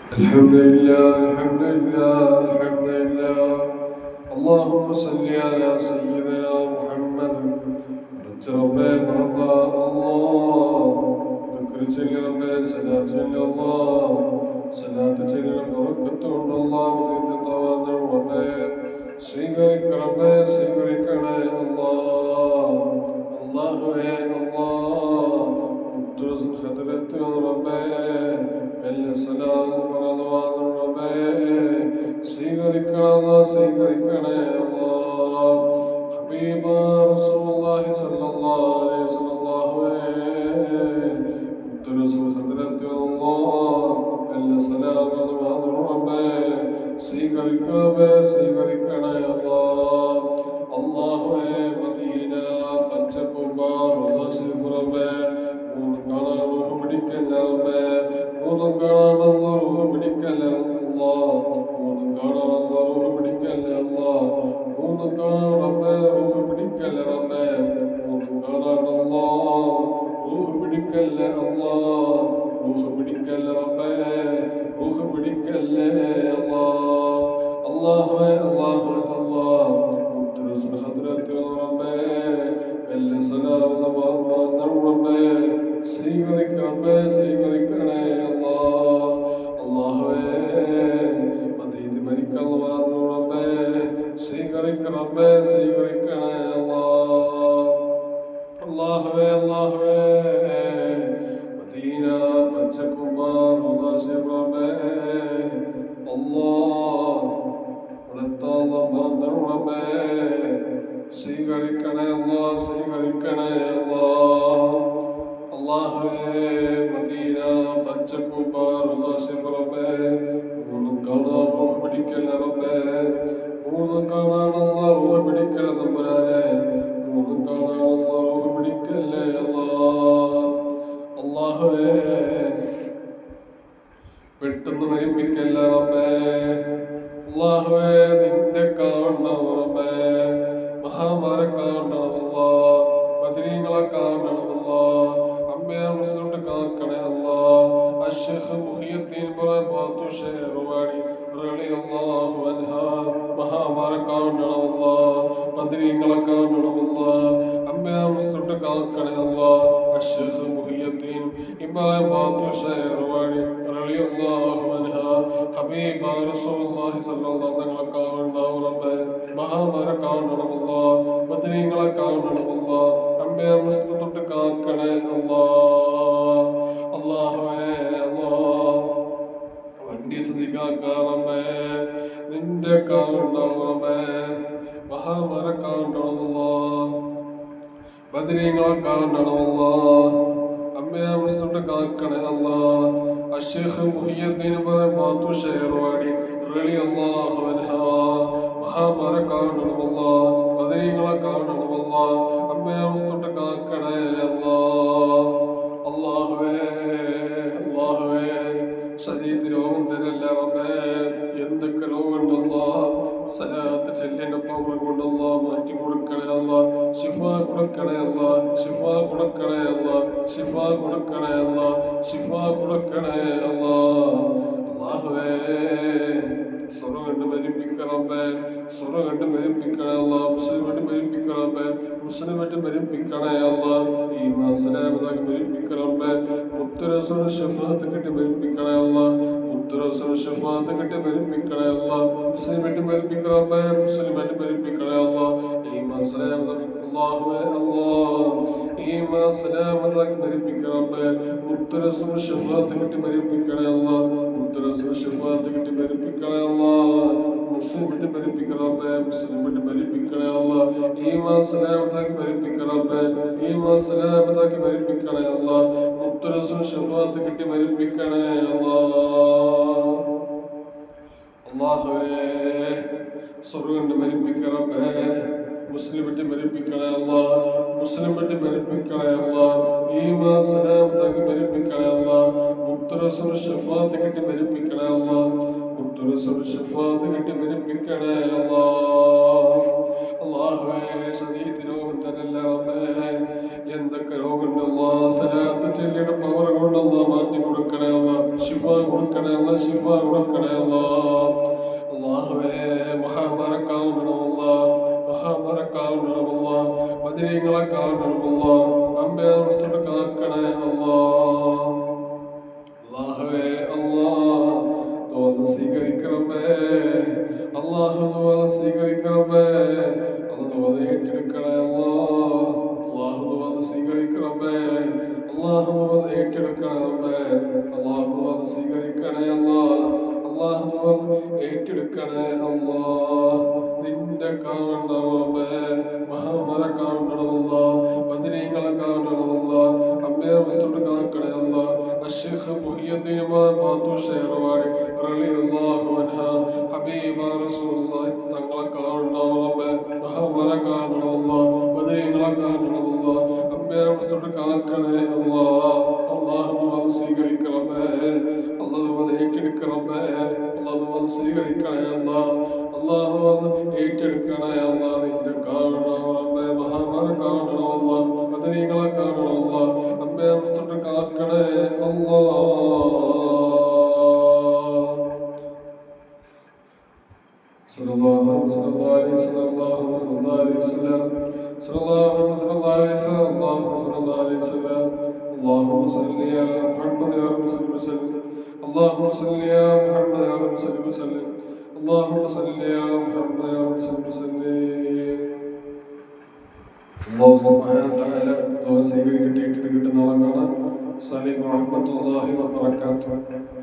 الحمد لله الحمد لله الحمد لله. اللهم صل على سيدنا محمد. ربنا الله ذكر جل ربنا صلاة جل الله صلاة جل بركة الله ولد الله ربنا سيغرك ربنا سيغركنا الله الله يا الله درس خدرت ربنا السلام على ربنا سيغركنا الله سيغركنا الله حبيب رسول الله صلى الله عليه وسلم درس خدرت الله السلام على ربنا سيغركنا الله الله مدينة പച്ചപ്പുമ്പാർ റബ്ബേ മൂന്ന് കാണാൻ റൂഹ് പിടിക്കല്ല റബ്ബേ മൂന്ന് കാണാൻ റൂഹ് പിടിക്കല്ല അല്ലാഹ് മൂന്ന് കാണാൻ റൂഹ് പിടിക്കല്ല അല്ലാഹ് മൂന്ന് കാണാൻ റബ്ബേ റൂഹ് പിടിക്കല്ല റബ്ബേ മൂന്ന് കാണാൻ അല്ലാഹ് റൂഹ് പിടിക്കല്ല അല്ലാഹ് റൂഹ് പിടിക്കല്ല റബ്ബേ റൂഹ് പിടിക്കല്ല അല്ലാഹ് അല്ലാഹുവേ അല്ലാഹുവേ അല്ലാഹ് മുത്തറസുൽ ഹദ്റത്ത് റബ്ബേ السلام على ربنا سيغرك ربنا سيغركنا الله الله مديد ملك الله ربنا سيغرك ربنا سيغركنا الله الله الله مدينة بنتكبار الله سيغربنا الله ولد الله بندر ربنا സ്വീകരിക്കണേ അല്ലാഹ് സ്വീകരിക്കണേ അല്ലാഹ് അല്ലാഹുവേ മദീന പച്ചപ്പൂപ്പാർ റബ്ബേ മൂന്ന് കാണാൻ റൂഹ് പിടിക്കല്ല റബ്ബേ മൂന്ന് കാണാൻ അല്ലാഹ് റൂഹ് പിടിക്കല്ല തമ്പുരാനെ മൂന്ന് കാണാൻ അല്ലാഹ് റൂഹ് പിടിക്കല്ലേ അല്ലാഹ് അല്ലാഹുവേ പെട്ടെന്ന് മരിപ്പിക്കല്ല റബ്ബേ അല്ലാഹുവേ നിന്റെ കാണണം റബ്ബേ മഹാമാരെ കാണണമല്ല ബദരീങ്ങളെ കാണണമല്ല അമ്പയാർ മുസ്ലിമിന്റെ കാക്കണേ അല്ല അശ്ശേഖ് മുഹിയുദ്ദീൻ ബാത്തു ഷെഹർവാടി റളിയല്ലാഹു അൻഹു മഹാമാരെ കാണണമല്ല ബദരീങ്ങളെ കാണണമല്ല അമ്പയാർ മുസ്ലിമിന്റെ കാക്കണേ അല്ല അശ്ശേഖ് മുഹിയുദ്ദീൻ ഇബ്രാഹിം ബാത്തു ഷെഹർവാടി റളിയല്ലാഹു അൻഹു ഹബീബ റസൂലുള്ളാഹി സ്വല്ലല്ലാഹു അലൈഹി വസല്ലം കാണണം റബ്ബേ മഹാമാരെ കാണണമല്ല ബദരീങ്ങളെ കാണണമല്ല അമ്പേ മുസ്തഫ കാക്കണേ അല്ലാഹ് അല്ലാഹുവേ അല്ലാഹ് വണ്ടി സദികാറമേ നിന്റെ കാണണമേ മഹാമാരെ കാണണമല്ല ബദരീങ്ങളെ കാണണമല്ല അമ്പേ മുസ്തഫ കാക്കണേ അല്ലാഹ് അശ്ശേഖ് മുഹിയുദ്ദീൻ ബാത്തു ഷെഹർവാടി റളിയല്ലാഹു അൻഹു മഹാമാരെ കാണണമല്ല ബദരീങ്ങളെ കാണണമല്ല അമ്മയെ മുസ്തഫ കാക്കണേ അല്ലാഹ് അല്ലാഹുവേ അല്ലാഹുവേ ശരീരത്തിൽ രോഗം തരല്ല റബ്ബേ എന്തൊക്കെ രോഗമുണ്ടല്ലോ സലാത്ത് ചെല്ലിന്റെ പവർ കൊണ്ടല്ലോ മാറ്റി കൊടുക്കണേ അല്ല ശിഫ കൊടുക്കണേ അല്ല ശിഫ കൊടുക്കണേ അല്ല ശിഫ കൊടുക്കണേ അല്ല ശിഫ കൊടുക്കണേ അല്ല അല്ലാഹുവേ സ്വർഗം കണ്ട് മരിപ്പിക്കണമേ സ്വർഗം കണ്ട് മരിപ്പിക്കണേ അല്ല മുസ്ലിമായിട്ട് മരിപ്പിക്കണമേ മുസ്ലിമായിട്ട് മരിപ്പിക്കണേ അല്ല ഈ മാസനാമതാക്കി മരിപ്പിക്കണമേ മുത്തരസുര ഷഫാത്ത് കിട്ടി മരിപ്പിക്കണേ അല്ല മുത്തരസുര ഷഫാത്ത് കിട്ടി മരിപ്പിക്കണേ അല്ല മുസ്ലിമായിട്ട് മരിപ്പിക്കണമേ മുസ്ലിമായിട്ട് മരിപ്പിക്കണേ അല്ല ഈ മാസനാമതാക്കി അല്ലാഹുവേ അല്ലാഹ് ഈ മാസനാമതാക്കി മരിപ്പിക്കണമേ മുത്തരസുര ഷഫാത്ത് കിട്ടി മരിപ്പിക്കണേ അല്ല മുത്തരസുര ഷഫാത്ത് കിട്ടി മരിപ്പിക്കണേ അല്ല മുസ്ലിമിട്ട് മരിപ്പിക്കണമേ മുസ്ലിമിട്ട് മരിപ്പിക്കണേ അല്ല ഈ മാസനാമതാക്കി മരിപ്പിക്കണമേ ഈ മാസനാമതാക്കി മരിപ്പിക്കണേ അല്ല മുത്തരസുര ഷഫാത്ത് കിട്ടി മരിപ്പിക്കണേ അല്ലാഹ് അല്ലാഹുവേ സ്വർഗ്ഗം മരിപ്പിക്കണമേ മുസ്ലിമിട്ട് മരിപ്പിക്കണേ അല്ല മുസ്ലിമിട്ട് മരിപ്പിക്കണേ അല്ല ഈ മാസനാമതാക്കി മരിപ്പിക്കണേ അല്ല മുത്തരസുര ഷഫാത്ത് കിട്ടി മരിപ്പിക്കണേ അല്ല മുത്തരസുര ഷഫാത്ത് കിട്ടി മരിപ്പിക്കണേ അല്ലാഹ് അല്ലാഹുവേ ശരീരത്തിന് രോഗം തരല്ല റബ്ബേ. എന്തൊക്കെ രോഗമുണ്ടല്ലോ സലാത്ത് ചെല്ലിയുടെ പവർ കൊണ്ടല്ലോ മാറ്റി കൊടുക്കണേ അല്ല. ശിഫ കൊടുക്കണേ അല്ല, ശിഫ കൊടുക്കണേ അല്ല. അല്ലാഹുവേ മഹാമാരക്കാവുന്നതല്ല, മഹാമാരക്കാവുന്നതല്ല, മദീനകളെക്കാവുന്നതല്ല, അമ്പേ വസ്തുക്കൾ കാക്കണേ അല്ലാ. അല്ലാഹുവേ അല്ലാഹ് സ്വീകരിക്കണമേ, അല്ലാഹു സ്വീകരിക്കണമേ, അല്ലാഹു ഏറ്റെടുക്കണേ അല്ലാ. അല്ലാഹു സ്വീകരിക്കണമേ, അല്ലാഹു ഏറ്റെടുക്കണമേ, അല്ലാഹു സ്വീകരിക്കണേ അല്ലാ. അല്ലാഹു ഏറ്റെടുക്കണേ അല്ലാ. നിന്റെ കാണണമേ, മഹാമര കാണണമല്ല, ബദരീങ്ങളെ കാണണമല്ല, അമ്പേ വസ്തുക്കൾ കാക്കണേ അല്ലാ. الشيخ محي الدين ബാത്തു ഷെയർവാടി റളിയല്ലാഹു അൻഹു ഹബീബ റസൂലുള്ളാഹി തങ്ങളെ കാണണമേ, മഹാമര കാണണമല്ല, ബദരീങ്ങളെ കാണണമല്ല, അമ്പേ വസ്തുക്കൾ കാക്കണേ അല്ലാ. അല്ലാഹു സ്വീകരിക്കണമേ, അല്ലാഹു ഏറ്റെടുക്കണമേ, അല്ലാഹു സ്വീകരിക്കണേ അല്ലാ. അല്ലാഹു ഏറ്റെടുക്കണേ അല്ലാ. നിന്റെ കാണണമേ, മഹാമര കാണണമല്ല, ബദരീങ്ങളെ കാണണമല്ല, അമ്പേ വസ്തുക്കൾ കാക്കണേ അല്ലാ. സല്ലല്ലാഹു അലൈഹി വസല്ലം, സല്ലല്ലാഹു അലൈഹി വസല്ലം, സല്ലല്ലാഹു അലൈഹി വസല്ലം. اللهم صل على محمد يا رب صل وسلم. اللهم صل على محمد يا رب صل وسلم. اللهم صل على محمد يا رب صل وسلم. الله سبحانه وتعالى دعاء സ്വീകരിക്കട്ടെ. നാളെ കാണാം. അസ്സലാമു അലൈക്കും വറഹ്മത്തുള്ളാഹി വബറകാതുഹു.